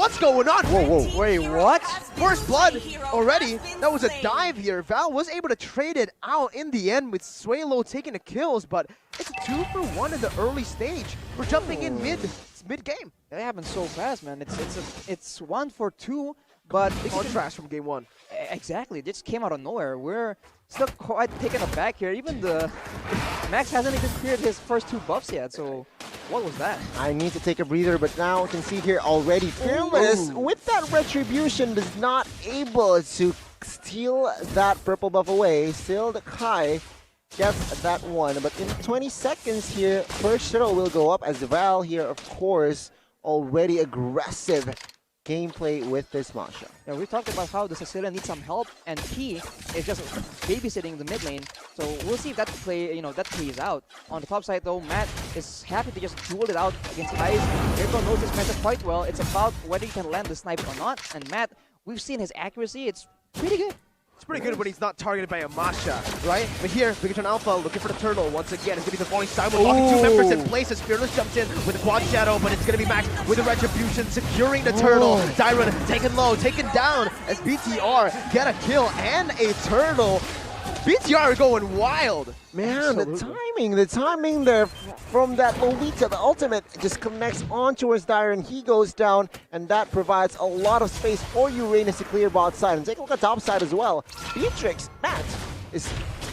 What's going on? Whoa. Wait, what? First blood already. That was a dive here. Val was able to trade it out in the end with Suelo taking the kills, but it's a 2-for-1 in the early stage. We're jumping in mid game. That happened so fast, man. It's 1 for 2, but Contrast from game 1. exactly. It just came out of nowhere. We're still quite taken aback here. Even the Max hasn't even cleared his first 2 buffs yet. So what was that? I need to take a breather, but now I can see here already Fearless with that retribution is not able to steal that purple buff away. Still the Kai gets that one, but in 20 seconds here, first shuttle will go up as Val here, of course, already aggressive gameplay with this Masha. Yeah, we talked about how the Sicilian needs some help, and he is just babysitting the mid lane. So we'll see if that play, that plays out. On the top side, though, Matt is happy to just duel it out against Ice. Mirko knows his method quite well. It's about whether he can land the snipe or not. And Matt, we've seen his accuracy. It's pretty good. It's pretty good when he's not targeted by a Masha, right? But here, Bigetron Alpha looking for the turtle once again. It's going to be the falling Simon locking 2 members in place as Fearless jumps in with the quad shadow, but it's going to be Max with the retribution securing the turtle. Dyron taken low, taken down as BTR get a kill and a turtle. BTR going wild. Man, Absolutely. the timing there from that Lolita, the ultimate just connects on towards Dyron. He goes down, and that provides a lot of space for Uranus to clear bot side. And take a look at top side as well. Beatrix, Matt, is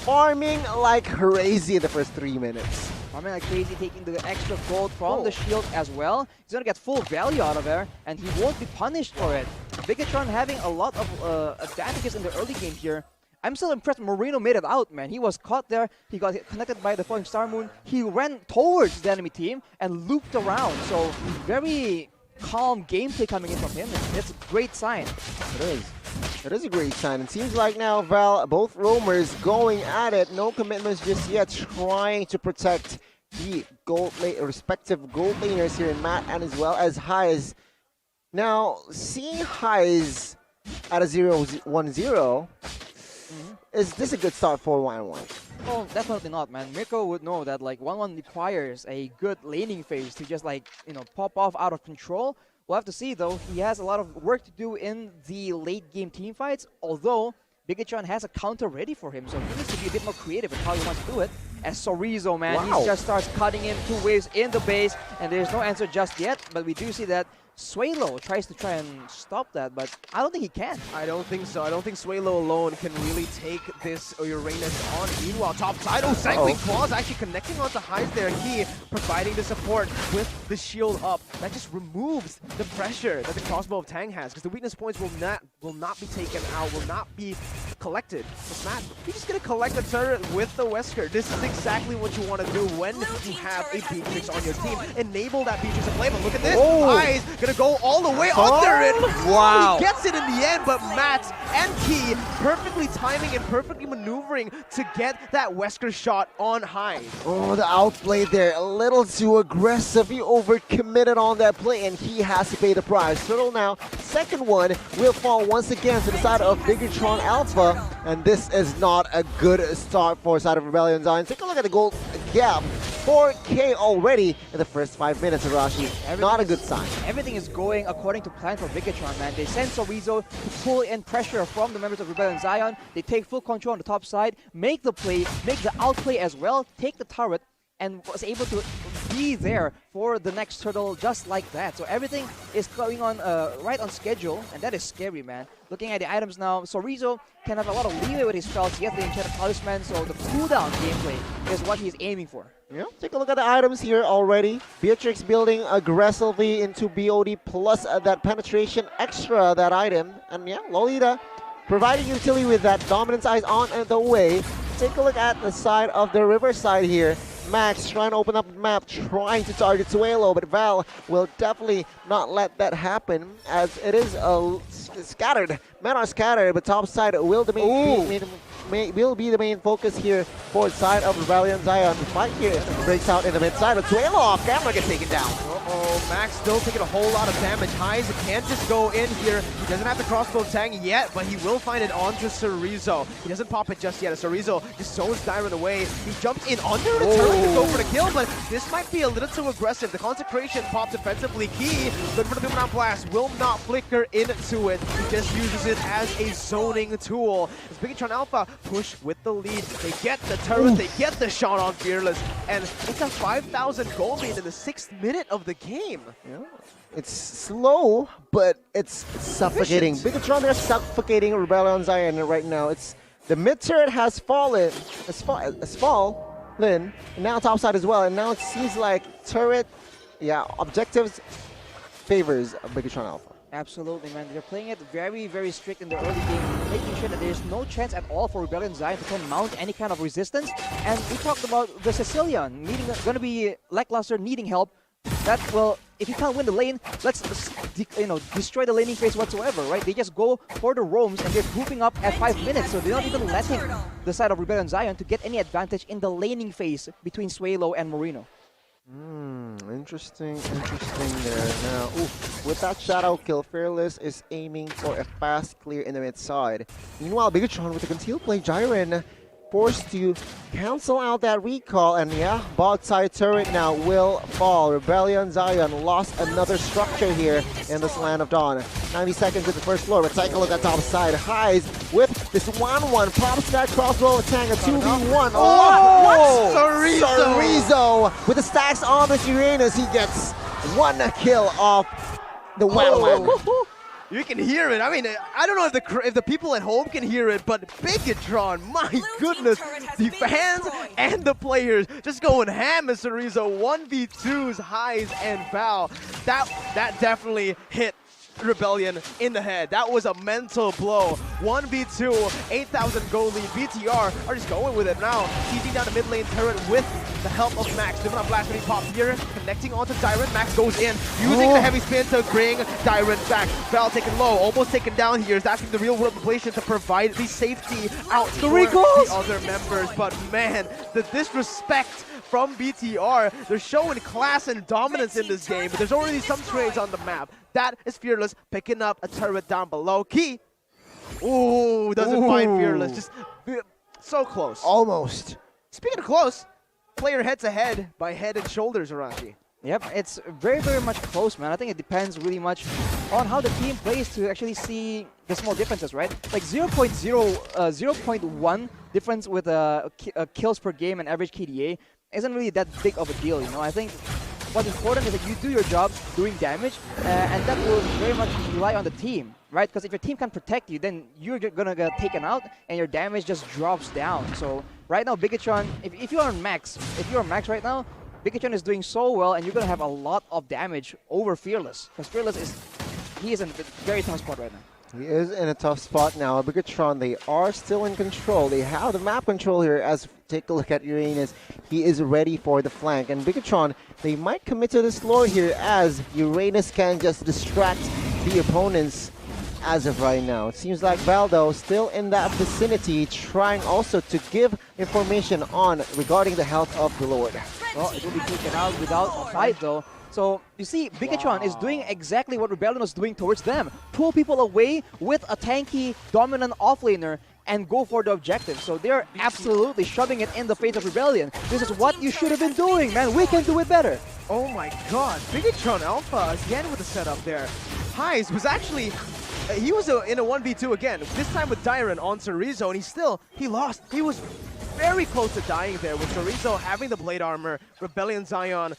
farming like crazy in the first 3 minutes. Farming like crazy, taking the extra gold from the shield as well. He's going to get full value out of there, and he won't be punished for it. Bigetron having a lot of advantages in the early game here. I'm still impressed Moreno made it out, man. He was caught there. He got connected by the falling star moon. He ran towards the enemy team and looped around. So very calm gameplay coming in from him. It's a great sign. It is. It is a great sign. It seems like now Val, both roamers going at it. No commitments just yet. Trying to protect the respective gold laners here in Matt and as well as Highs. Now, seeing Highs at a 0-1-0, is this a good start for 1-1? Well, definitely not, man. Mirko would know that like 1-1 requires a good laning phase to just like, pop off out of control. We'll have to see though. He has a lot of work to do in the late game team fights, although Bigetron has a counter ready for him, so he needs to be a bit more creative in how he wants to do it. As Sorizo, man, he just starts cutting in 2 waves in the base, and there's no answer just yet, but we do see that Suelo tries to try and stop that, but I don't think he can. I don't think so. I don't think Suelo alone can really take this Uranus on. Meanwhile, top side, Cycling Claws actually connecting onto Highs there. He providing the support with the shield up. That just removes the pressure that the crossbow of Tang has, because the weakness points will not be taken out, will not be collected. So Matt, you're just gonna collect the turret with the Wesker. This is exactly what you want to do when you have a Beatrix on your team. Enable that Beatrix to play, but look at this. Highs gonna go all the way under it. Wow. He gets it in the end, but Matt and Key perfectly timing and perfectly maneuvering to get that Wesker shot on Highs. Oh, the outplay there, a little too aggressive. He overcommitted on that play, and he has to pay the price. Turtle now, second one will fall once again to the side of Bigetron Alpha, and this is not a good start for side of Rebellion Zion. Take a look at the gold gap. 4K already in the first 5 minutes, Arashi. Not a good sign. Everything is going according to plan for Bigetron, man. They send Sorizo to pull in pressure from the members of Rebellion Zion. They take full control on the top side, make the play, make the outplay as well, take the turret, and was able to be there for the next turtle just like that. So everything is going on right on schedule, and that is scary, man. Looking at the items now, Sorizo can have a lot of leeway with his spells. He has the Enchanted Talisman, so the cooldown gameplay is what he's aiming for. Yeah, take a look at the items here already. Beatrix building aggressively into BOD plus that penetration extra, that item. And yeah, Lolita providing utility with that Dominance Eyes on the way. Take a look at the side of the riverside here. Max trying to open up the map, trying to target Suelo, but Val will definitely not let that happen as it is scattered. Men are scattered, but top side will will be the main focus here for the side of Rebellion Zion. The fight here breaks out in the mid side, but Tuelo camera gets taken down. Uh-oh, Max still taking a whole lot of damage. Highs can't just go in here. He doesn't have the crossbow tang yet, but he will find it onto Cerezo. He doesn't pop it just yet. Cerezo just zones Dyron away. He jumps in under the turret to go for the kill, but this might be a little too aggressive. The consecration popped defensively. Key, looking for the Boomerang Blast, will not flicker into it. He just uses it as a zoning tool. As Bigetron Alpha push with the lead. They get the turret, they get the shot on Fearless, and it's a 5,000 gold lead in the 6th minute of the game. Yeah. It's slow, but it's suffocating. Bigetron, they're suffocating Rebellion Zion right now. It's the mid turret has fallen, and now topside as well. And now it seems like turret, objectives favors Bigetron Alpha. Absolutely, man. They're playing it very, very strict in the early game, making sure that there's no chance at all for Rebellion Zion to can mount any kind of resistance. And we talked about the Sicilian going to be lackluster, needing help. That, well, if you can't win the lane, let's destroy the laning phase whatsoever, right? They just go for the roams and they're grouping up at 5 minutes, so they're not even letting the side of Rebellion Zion to get any advantage in the laning phase between Suelo and Moreno. Interesting there. Now, with that shadow kill, Fearless is aiming for a fast clear in the mid side. Meanwhile, Bigetron with the concealed play, Jiren forced to cancel out that recall, and bot side turret now will fall. Rebellion Zion lost another structure here in this Land of Dawn. 90 seconds to the first floor, but take a look at top side. Highs with this 1-1, pops that crossbow attack, a 2v1. Oh, Cerezo with the stacks on the Uranus, he gets one kill off the Wildland. You can hear it. I mean, I don't know if the people at home can hear it, but Bigetron, my goodness, the fans and the players just going ham as Cerezo 1v2s, Highs and Val. That definitely hit Rebellion in the head. That was a mental blow. 1v2, 8,000 gold lead. BTR are just going with it now. Teasing down the mid lane turret with the help of Max. Doing a blast when he pops here, connecting onto Dyron. Max goes in, using the heavy spin to bring Dyron back. Val taken low, almost taken down here. Is asking the real world population to provide the safety out for the other members. But man, the disrespect from BTR. They're showing class and dominance in this game, but there's already some trades on the map. That is Fearless picking up a turret down below. Key. Ooh, doesn't find Fearless. Just so close. Almost. Speaking of close, player head to head by head and shoulders, Arashi. Yep, it's very, very much close, man. I think it depends really much on how the team plays to actually see the small differences, right? Like 0.1 difference with kills per game and average KDA isn't really that big of a deal, you know. I think what's important is that you do your job doing damage, and that will very much rely on the team, right? Because if your team can protect you, then you're gonna get taken out, and your damage just drops down. So right now, Bigetron, if you're on max, right now, Bigetron is doing so well, and you're gonna have a lot of damage over Fearless, because Fearless is in a very tough spot right now. He is in a tough spot now. Bigetron, they are still in control. They have the map control here. As take a look at Uranus, he is ready for the flank. And Bigetron, they might commit to this floor here as Uranus can just distract the opponents as of right now. It seems like Valdo still in that vicinity, trying also to give information on regarding the health of the Lord. Well, it will be taken out without a fight though. So, you see, Bigetron is doing exactly what Rebellion was doing towards them. Pull people away with a tanky, dominant offlaner and go for the objective. So they're absolutely shoving it in the face of Rebellion. This is what you should have been doing, man. We can do it better. Oh my god, Bigetron Alpha again with the setup there. Highs was actually, he was in a 1v2 again, this time with Dyron on Cerezo, and he lost. He was very close to dying there with Cerezo having the blade armor. Rebellion Zion,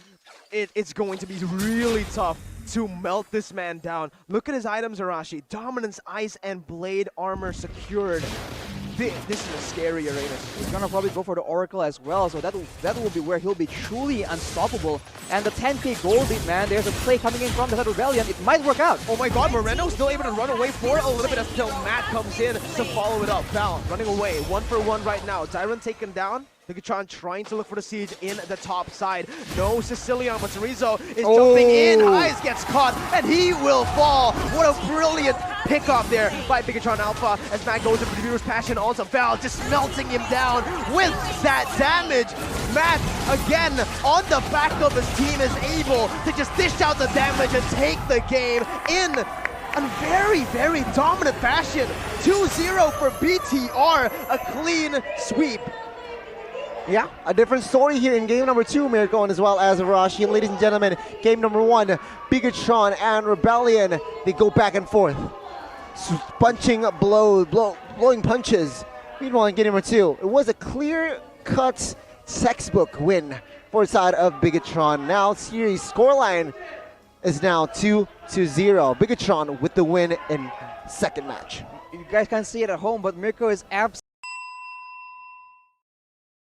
it's going to be really tough to melt this man down. Look at his items, Arashi. Dominance, ice, and blade armor secured. This is a scary Uranus. He's gonna probably go for the Oracle as well, so that will be where he'll be truly unstoppable. And the 10k gold lead, man, there's a play coming in from the Rebellion. It might work out. Oh my god, Moreno's still able to run away for a little bit until Matt comes in to follow it up. Val running away, 1 for 1 right now. Dyron taken down. Bigetron trying to look for the siege in the top side. No Sicilian, but Chorizo is jumping in. Eyes gets caught, and he will fall. What a brilliant pickup there by Bigetron Alpha as Matt goes into the viewer's passion onto Val, just melting him down with that damage. Matt, again, on the back of his team, is able to just dish out the damage and take the game in a very, very dominant fashion. 2-0 for BTR, a clean sweep. Yeah, a different story here in game number 2, Mirko, and as well as Arashi. And ladies and gentlemen, game number 1, Bigetron and Rebellion, they go back and forth. Punching blowing punches. Meanwhile, in game number 2, it was a clear-cut textbook win for the side of Bigetron. Now, series scoreline is now 2-0. Bigetron with the win in second match. You guys can't see it at home, but Mirko is absolutely